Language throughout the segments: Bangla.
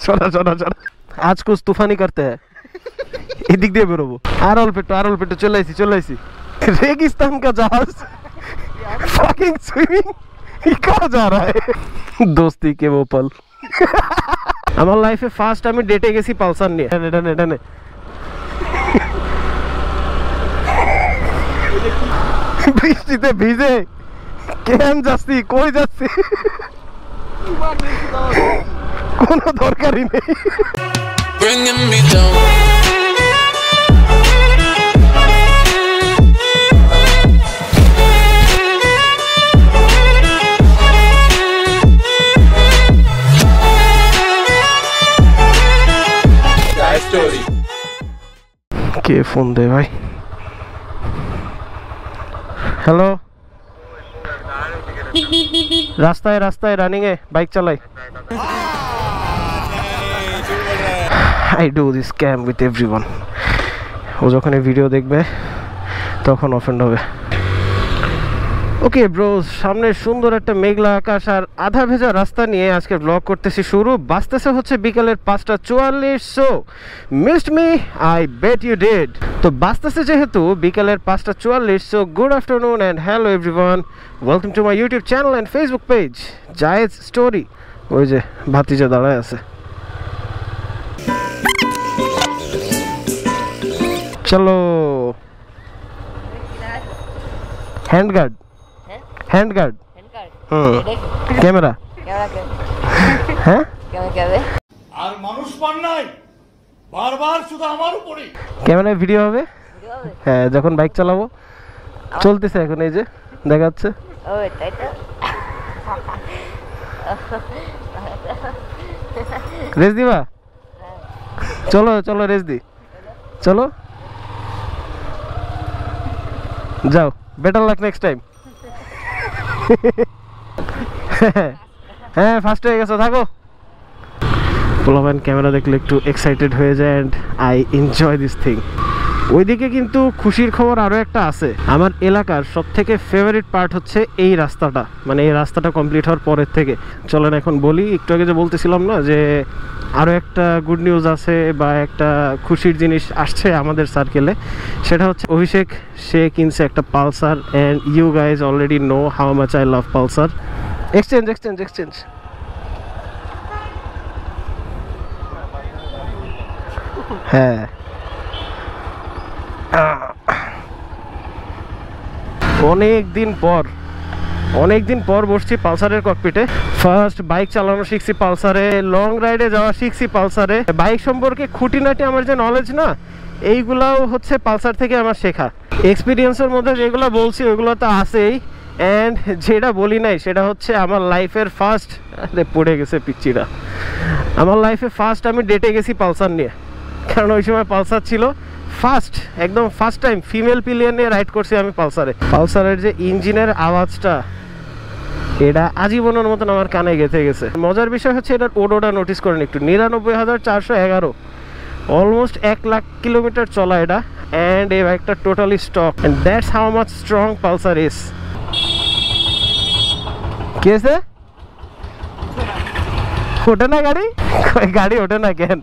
চলা চলা চলা, আজ কুছ তুফানি করতে হ্যাঁ। এদিক দিয়ে বেরোবো। আর অল্প একটু চলে আইছি। रेगिस्तान का जहाज fucking swimming कहाँ जा रहा है? दोस्ती के वो पल। আমার লাইফে ফার্স্ট আমি ডেটে গেছি পালসার নিয়ে। এটা বৃষ্টিতে ভিজে কেন যাচ্ছি, কই যাচ্ছি কোনো দরকারই নেই। কে ফোন দে ভাই? হ্যালো, রাস্তায় রানিং এ বাইক চালাই। I do this scam with everyone. ও যখন এই ভিডিও দেখবে তখন অফেন্ড হবে। ওকে ব্রো, সামনে সুন্দর একটা মেঘলা আকাশ আর আধা ভেজা রাস্তা নিয়ে আজকে ব্লগ করতেছি শুরু। বাজতেছে হচ্ছে বিকেলের 5:44। So missed me, I bet you did. তো বাজতেছে যেহেতু বিকেলের 5:44, so good afternoon and hello everyone, welcome to my YouTube channel and Facebook page Zayed story. ওই যে ভাতিজা দাঁড়ায় আছে। চলো, হ্যান্ডগার্ড ক্যামেরা হ্যাঁ, আর মানুষ পান নাই, বারবার শুধু আমার উপরে ক্যামেরায় ভিডিও হবে। হ্যাঁ, যখন বাইক চালাবো। চলতেছে এখন, এই যে দেখাচ্ছে। রেস দিবা? চলো রেস দি, চলো যাও, বেটার লাক নেক্সট টাইম। হ্যাঁ, ফার্স্ট হয়ে গেছে, থাকো। পোলাপান ক্যামেরা দেখলে একটু এক্সাইটেড হয়ে যায় and I enjoy this thing. ওইদিকে কিন্তু খুশির খবর আরও একটা আছে। আমার এলাকার সব থেকে ফেভারিট পার্ট হচ্ছে এই রাস্তাটা, মানে এই রাস্তাটা কমপ্লিট হওয়ার পরের থেকে। চলেন এখন বলি, একটু আগে যে বলতেছিলাম না যে আরও একটা গুড নিউজ আছে বা একটা খুশির জিনিস আসছে আমাদের সার্কেলে, সেটা হচ্ছে অভিষেক, সে কিনছে একটা Pulsar and you guys already know how much I love Pulsar. Exchange হ্যাঁ, অনেক দিন পর বসছি পালসারের ককপিটে। ফার্স্ট বাইক চালানো শিখছি পালসারে, লং রাইডে যাওয়া শিখছি পালসারে। বাইক সম্পর্কে খুঁটিনাটি আমার যে নলেজ না, এইগুলাও হচ্ছে পালসার থেকে আমার শেখা। এক্সপিরিয়েন্সের মধ্যে যেগুলো বলছি ওইগুলো তো আছেই, অ্যান্ড যেটা বলি নাই সেটা হচ্ছে আমার লাইফের ফার্স্ট, পড়ে গেছে পিচ্চিটা, আমার লাইফে ফার্স্ট আমি ডেটে গেছি পালসার নিয়ে। কারণ ওই সময় পালসার ছিল, একদম ফার্স্ট টাইম ফিমেল পিলিয়ন নিয়ে রাইড করছি আমি পালসারে। পালসারের যে ইঞ্জিনের আওয়াজটা, এটা আজীবনের মতন আমার কানে গেঁথে গেছে। মজার বিষয় হচ্ছে এটার ওডোটা নোটিস করেন একটু, 99,411, অলমোস্ট 1 লাখ কিলোমিটার চলা এটা, অ্যান্ড এই বাইকটা totally stock, and that's how much strong Pulsar is. কি আছে? ওঠে না গাড়ি ওঠে না কেন?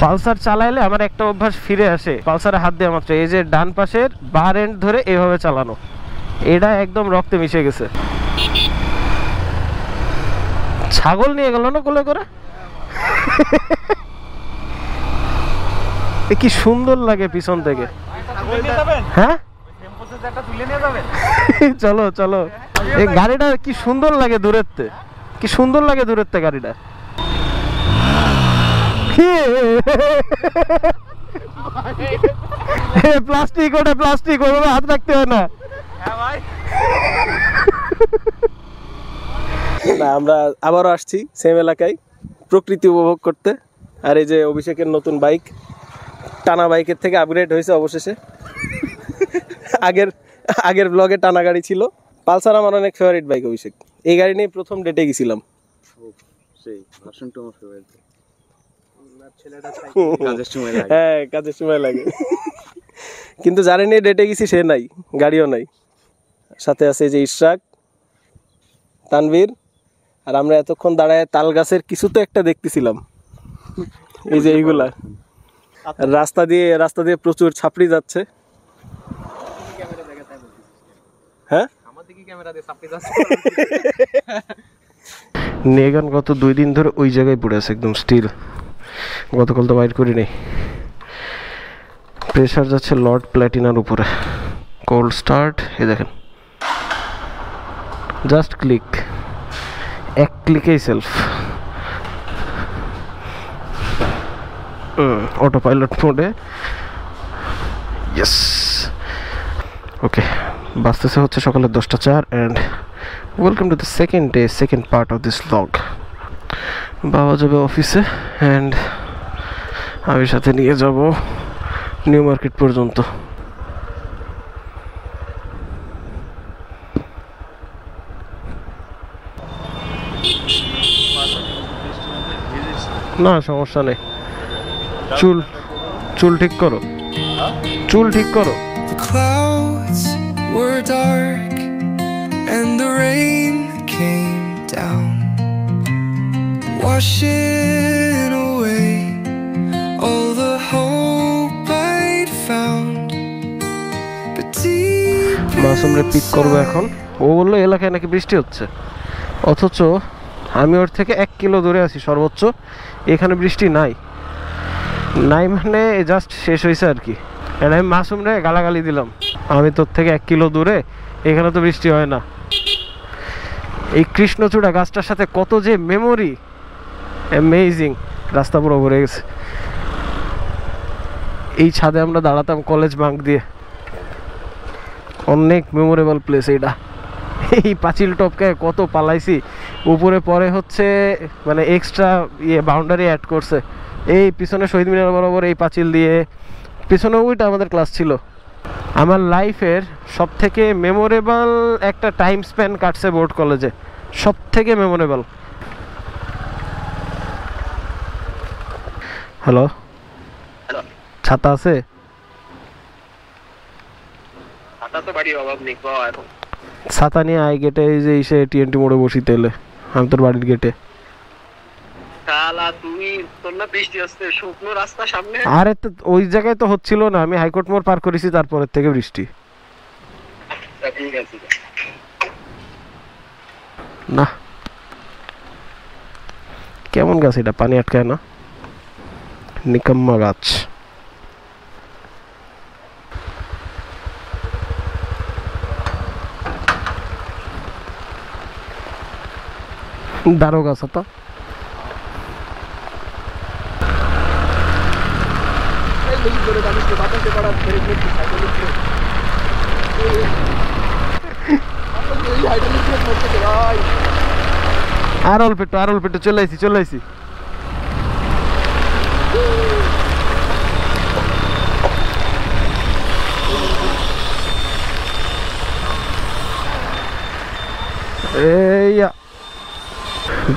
পালসার চালাইলে আমার একটা অভ্যাস ফিরে আসে, পালসারে হাত দেওয়া মাত্র এই যে ডান পাশের বার এন্ড ধরে এভাবে চালানো, এটা একদম রক্তে মিশে গেছে। ছাগল নিয়ে গেল না কোলে করে, কি সুন্দর লাগে পিছন থেকে। হ্যাঁ চলো, এই গাড়িটা কি সুন্দর লাগে দূরের থেকে, গাড়িটা। প্লাস্টিক ওটা হাত রাখতে হয় না। আমরা আবারও আসছি সেম এলাকায় প্রকৃতি উপভোগ করতে। আর এই যে অভিষেকের নতুন বাইক, টানা বাইকের থেকে আপগ্রেড হয়েছে অবশেষে। আগের ব্লগে টানা গাড়ি ছিল। পালসার আমার অনেক ফেভারিট বাইক অভিষেক। এই গাড়ি নিয়ে প্রথম ডেটে গেছিলাম। হ্যাঁ, কাজের সময় লাগে, কিন্তু যারা নিয়ে ডেটে গেছি সে নাই, গাড়িও নাই। সাথে আছে যে ইশরাক, তানভীর আর আমরা এতক্ষণ দাঁড়ায় তাল গাছের কিছু তো একটা দেখতেছিলাম, এই যে এইগুলা। রাস্তা দিয়ে প্রচুর ছাপড়ি যাচ্ছে। হ্যাঁ, নেগান গত 2 দিন ধরে ওই জায়গায় পড়ে আছে একদম স্টিল। গতকাল তো বাইর করি নেই। প্রেসার যাচ্ছে লর্ড প্ল্যাটিনার উপরে। কোল্ড স্টার্ট, এই দেখেন, জাস্ট ক্লিক, এক ক্লিকেই সেলফ। অটো পাইলট মোডে। ইয়েস, ওকে। বাঁচতেছে হচ্ছে সকালে 10:04 and welcome to the second part of this blog. বাবা যাবে অফিসে অ্যান্ড আমি সাথে নিয়ে যাব নিউ মার্কেট পর্যন্ত। না সমস্যা নেই, চুল ঠিক করো, চুল ঠিক করো। Clouds were dark and the rain came down, washing away all the hope I'd found. But deep মাসুমরে পিক করবো এখন। ও বললো এলাকায় নাকি বৃষ্টি হচ্ছে, অথচ আমি ওর থেকে 1 কিলো দূরে আছি সর্বোচ্চ। এখানে বৃষ্টি নাই মানে জাস্ট শেষ হয়েছে আর কি। আমি মাসুমরে গালাগালি দিলাম, আমি তোর থেকে 1 কিলো দূরে, এখানে তো বৃষ্টি হয় না। এই কৃষ্ণচূড়া গাছটার সাথে কত যে মেমোরি, অ্যামেজিং। রাস্তা পুরো ভরে গেছে। এই ছাদে আমরা দাঁড়াতাম কলেজ বাঙ্ক দিয়ে, অনেক মেমোরেবল প্লেস এইটা। এই পাঁচিল টপকে কত পালাইছি, উপরে পরে হচ্ছে মানে এক্সট্রা বাউন্ডারি অ্যাড করছে। এই পিছনে শহীদ মিনার বরাবর এই পাঁচিল দিয়ে, পিছনে ওইটা আমাদের ক্লাস ছিল। আমার লাইফের সব থেকে মেমোরেবল একটা টাইম স্প্যান কাটছে বোর্ড কলেজে, সব থেকে মেমোরেবল। হ্যালো, ছাতা আছে? ছাতা নিয়ে আই গেটে, এই যে এসে টিএনটি মোড়ে বসি তেলে, আমি তোর বাড়ির গেটে। আরে তো ওই জায়গায় তো হচ্ছিল না, আমি হাইকোর্ট মোড় পার করেছি, তারপরের থেকে বৃষ্টি। না কেমন গাছ এটা, পানি আটকায় না, নিকাম্মা গাছ। দারোগা ছাতা। আর অল্প একটু চলে আইছি।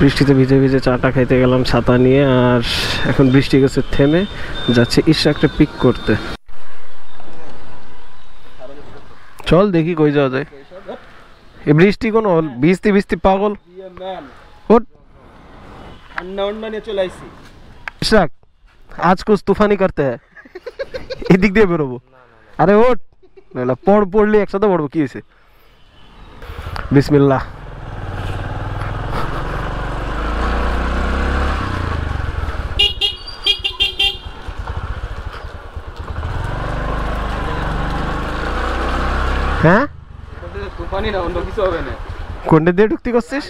বৃষ্টিতে ভিজে ভিজে চাটা খাইতে গেলাম ছাতা নিয়ে, আর এখন বৃষ্টি গেছে থেমে, যাচ্ছে ইশরাককে পিক করতে। চল দেখি কই যাওয়া যায়। এই বৃষ্টি কোনো ভিজতে পাগল। ইশরাক আজ কুছ তুফানি করতে হ্যায়, এদিক দিয়ে বেরোবো। আরে ওঠ, পড়লি একসাথে পড়বো, কি হয়েছে? বিসমিল্লাহ। হ্যাঁ, তুফানি না, অন্য কিছু হবে না। কোনটা দিয়ে ঢুকতে করছিস?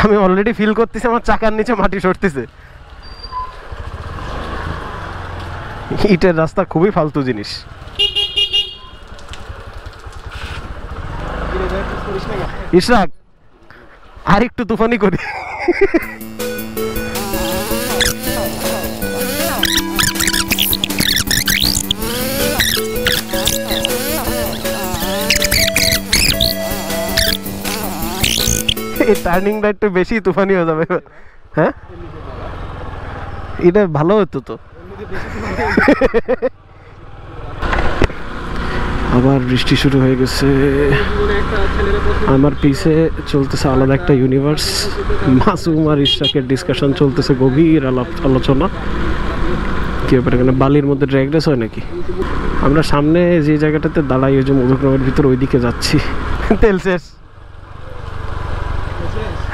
আমি অলরেডি ফিল করতেছি আমার চাকার নিচে মাটি সরতেছে। ইটের রাস্তা খুবই ফালতু জিনিস। ইশরাক আর একটু তুফানি করি। এই টার্নিংটা একটু বেশি তুফানি হয়ে যাবে। হ্যাঁ, এটা ভালো হতো তো। আবার বৃষ্টি শুরু হয়ে গেছে। আমার পিছে চলতেছে আলাদা একটা ইউনিভার্স। মাসুম আর ইশরাকের ডিসকাশন চলতেছে, গভীর আলোচনা। কি ব্যাপারে, এখানে বালির মধ্যে ড্র্যাগ রেস হয় নাকি? আমরা সামনে যে জায়গাটাতে দাঁড়াই, ওই যে মধুগ্রামের ভিতর, ওইদিকে যাচ্ছি। তেল শেষ।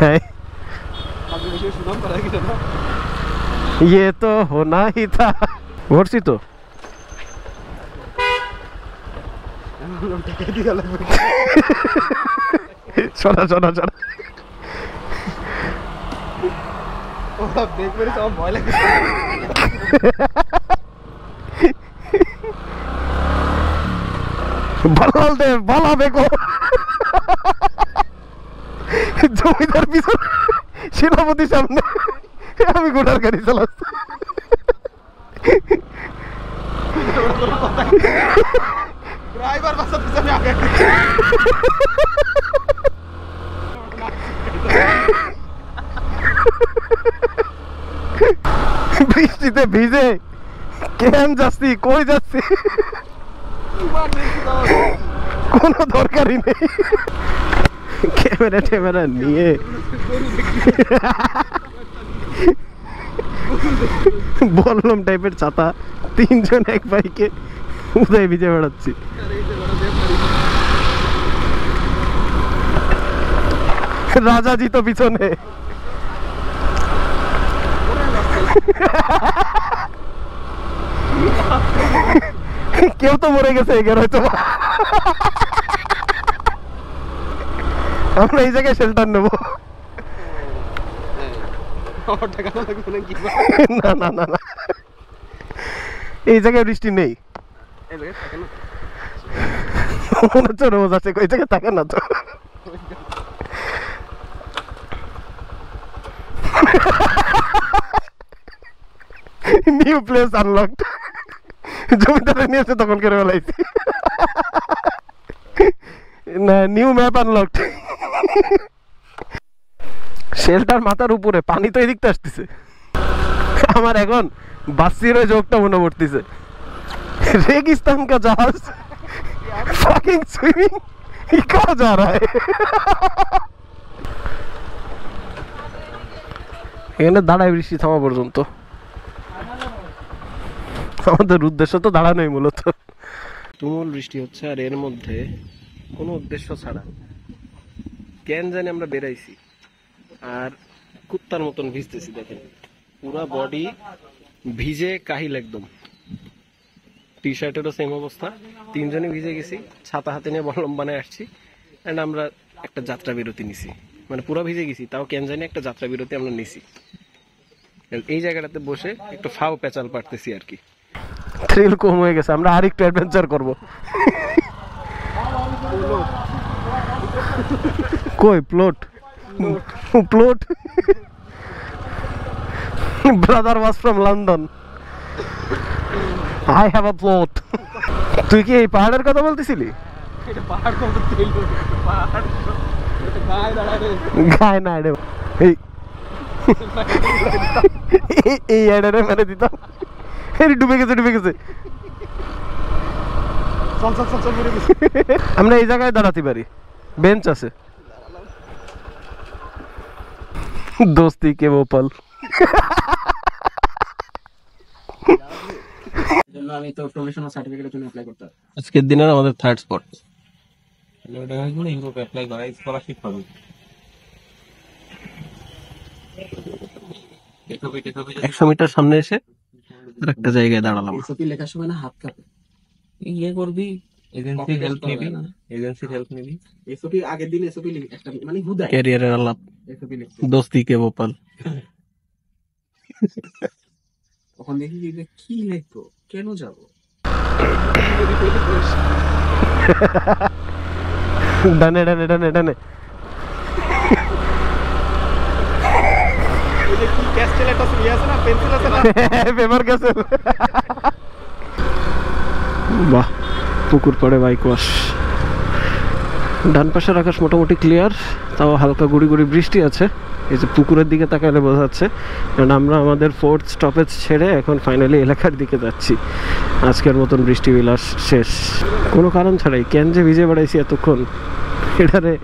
হ্যাঁ, ये तो होना ही था। ভরছি তো। শোনা শোনা শোনা, দেখবে সব ভয় লাগে। বলাল দে, বলা দেখো জমিদার পিছন, সেনাপতি সামনে, আমি গোটার গাড়ি চালাচ্ছি। ড্রাইভার বাসা পিছনে আগে। বৃষ্টিতে ভিজে কেন যাচ্ছি, কই যাচ্ছি, কোনো দরকারই নেই। ক্যামেরা ট্যামেরা নিয়ে বললাম টাইপের ছাতা, তিনজন এক বাইকে উদয় ভিজে বেড়াচ্ছি। রাজাজি তো পিছনে। কেউ তো মরে গেছে এগের হয়তো। আমরা এই জায়গায় শেল্টার নেবো। না না না না, এই জায়গায় বৃষ্টি নেই। মনে হচ্ছে রোজ আছে, ওই জায়গায় থাকে না তো। New place unlocked. জমিদারে নিয়েছে তখন করে বলাইছি না, নিউ ম্যাপ আনলকড। শেল্টার মাথার উপরে, পানি তো এদিকতে আসতেছে। আমার এখন বাসির ওই যোগটা মনে পড়তেছে, रेगिस्तान का जहाज fucking swimming, ये कहाँ जा रहा है? এখানে দাঁড়ায় বৃষ্টি থামা পর্যন্ত। আমাদের উদ্দেশ্য তো দাঁড়ানোই মূলত। তুমুল বৃষ্টি হচ্ছে, আর এর মধ্যে কোনো উদ্দেশ্য ছাড়া কেন জানি আমরা বেরাইছি, আর কুত্তার মতন ভিজতেছি। দেখেন পুরা বডি ভিজে কাহিল একদম। টি শার্টেরও সেম অবস্থা, তিনজনই ভিজে গেছি। ছাতা হাতে নিয়ে বললাম বানায় আসছি, অ্যান্ড আমরা একটা যাত্রা বিরতি নিছি। মানে পুরো ভিজে গেছি, তাও কেন জানি একটা যাত্রা বিরতি আমরা নিছি। এই জায়গাটাতে বসে একটু ফাও পেঁচাল পারতেছি আর কি। থ্রিল কম হয়ে গেছে, আমরা আর একটু অ্যাডভেঞ্চার করবো। কই plot? Plot brother was from London, I have a plot. তুই কি এই পাহাড়ের কথা বলতেছিলি? গায়ে না রে, এই অ্যাডারে মেরে দিতাম। ডুবে গেছে, ডুবে গেছে। আমরা এই জায়গায় দাঁড়াতে পারি, বেঞ্চ আছে। দোস্তি কে বোপাল। আমি তো প্রফেশনাল সার্টিফিকেটের জন্য অ্যাপ্লাই করতে। আজকের দিনের আমাদের থার্ড স্পট। এটা হলো ইউরোপে অ্যাপ্লাই করা, স্কলারশিপ পাবে। 100 মিটার সামনে এসে একটা জায়গায় দাঁড়ালাম। এসপি লেখার সময় না হাত কাঁপে। ইয়ে করবি, এজেন্সি হেল্প নিবি, এজেন্সি হেল্প নিবি। এসপি আগের দিন এসপি একটা মানে হুদা ক্যারিয়ারের আলাপ। এসপি দোস্তি কে বোপাল। তখন দেখি যে কি লিখবো, কেন যাব। ডানে ডানে ডানে ডানে। বাহ, পুকুর পড়ে বাইক ওয়াশ। ডান পাশের আকাশ মোটামুটি ক্লিয়ার, তাও হালকা গুড়ি গুড়ি বৃষ্টি আছে। এই যে পুকুরের দিকে তাকালে বোঝা যাচ্ছে, কারণ আমরা আমাদের 4th স্টপেজ ছেড়ে এখন ফাইনালি এলাকার দিকে যাচ্ছি। আজকের মতন বৃষ্টি বিলাস শেষ, কোনো কারণ ছাড়াই। কেন যে ভিজে বেড়াইছি এতক্ষণ, এটারে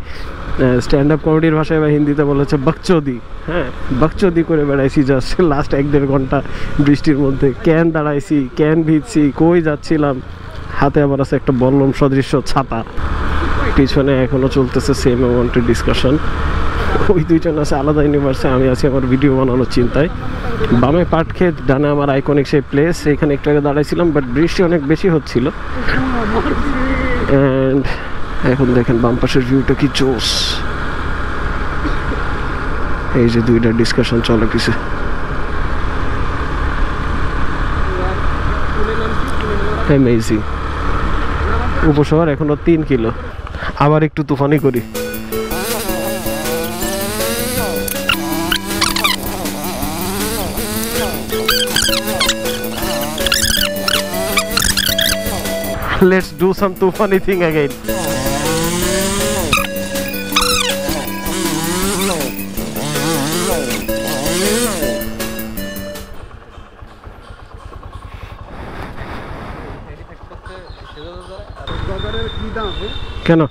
স্ট্যান্ড আপ কমেডির ভাষায় বা হিন্দিতে বলেছে বকচোদি। হ্যাঁ, বকচোদি করে বেড়াইছি জাস্ট লাস্ট 1-1.5 ঘন্টা বৃষ্টির মধ্যে। কেন দাঁড়াইছি, কেন ভিজছি, কই যাচ্ছিলাম, হাতে আবার আছে একটা বল্লম সদৃশ্য ছাতা। পিছনে এখনো চলতেছে সেম অ্যামাউন্টের ডিসকাশন। ওই দুইজন আছে আলাদা ইউনিভার্সে, আমি আছি আমার ভিডিও বানানোর চিন্তায়। বামে পাটক্ষেত, ডানে আমার আইকনিক সেই প্লেস, এখানে একটু আগে দাঁড়াইছিলাম, বাট বৃষ্টি অনেক বেশি হচ্ছিল। অ্যান্ড এখন দেখেন বাম পাশের ভিউটা কি জোস। এই যে দুইটা ডিসকাশন চলে কিছু। অ্যামেজিং। উপশহর এখনো 3 কিলো। আবার একটু তুফানি করি। Let's do some tufani thing again. কেন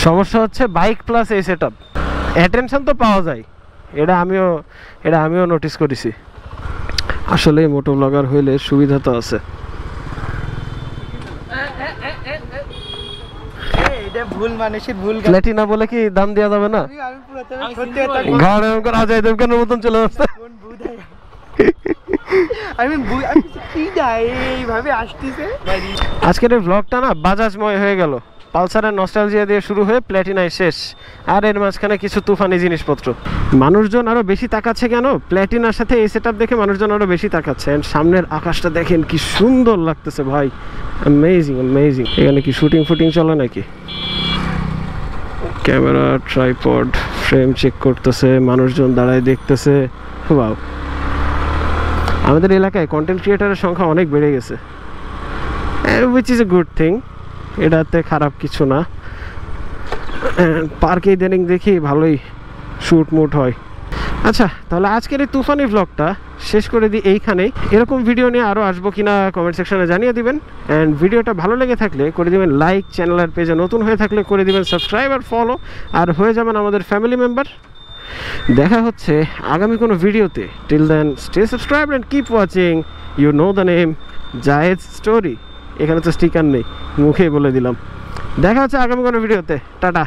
সমস্যা হচ্ছে বাইক প্লাস এই সেটআপ, অ্যাটেনশন তো পাওয়া যায়। এটা আমিও নোটিস করেছি। আসলে মোটো ব্লগার হইলে সুবিধা তো আছে। প্ল্যাটিনা বলে কি দাম দেওয়া যাবে না? অজয় দেবগানের মতন চলে আসছে। আজকের এই ব্লগটা না বাজাজময় হয়ে গেল। পালসারের নস্টালজিয়া দিয়ে শুরু হয়ে প্ল্যাটিনায় শেষ, আর এর মাঝখানে কিছু তুফানি জিনিসপত্র। মানুষজন আরো বেশি তাকাচ্ছে কেন? প্ল্যাটিনার সাথে এই সেটআপ দেখে মানুষজন আরো বেশি তাকাচ্ছে। সামনের আকাশটা দেখেন কি সুন্দর লাগতেছে ভাই, অ্যামেজিং অ্যামেজিং। এখানে কি শুটিং ফুটিং চলে নাকি? ক্যামেরা, ট্রাইপড, ফ্রেম চেক করতেছে, মানুষজন দাঁড়ায় দেখতেছে। ওয়াও, আমাদের এলাকায় কন্টেন্ট ক্রিয়েটারের সংখ্যা অনেক বেড়ে গেছে, which is a good thing. এটাতে খারাপ কিছু না। পার্কে ইদানিং দেখি ভালোই শুট মুট হয়। আচ্ছা, তাহলে আজকের এই তুফানি ভ্লগটা শেষ করে দিই এইখানেই। এরকম ভিডিও নিয়ে আরও আসবো কিনা কমেন্ট সেকশনে জানিয়ে দিবেন। অ্যান্ড ভিডিওটা ভালো লেগে থাকলে করে দিবেন লাইক, চ্যানেলের পেজে নতুন হয়ে থাকলে করে দিবেন সাবস্ক্রাইব আর ফলো, আর হয়ে যাবেন আমাদের ফ্যামিলি মেম্বার। দেখা হচ্ছে আগামী কোনো ভিডিওতে। Till then stay subscribe and keep watching. You know the name, Zayed story. এখানে তো স্টিকার নেই, মুখেই বলে দিলাম। দেখা হচ্ছে আগামী কোনো ভিডিওতে। টাটা।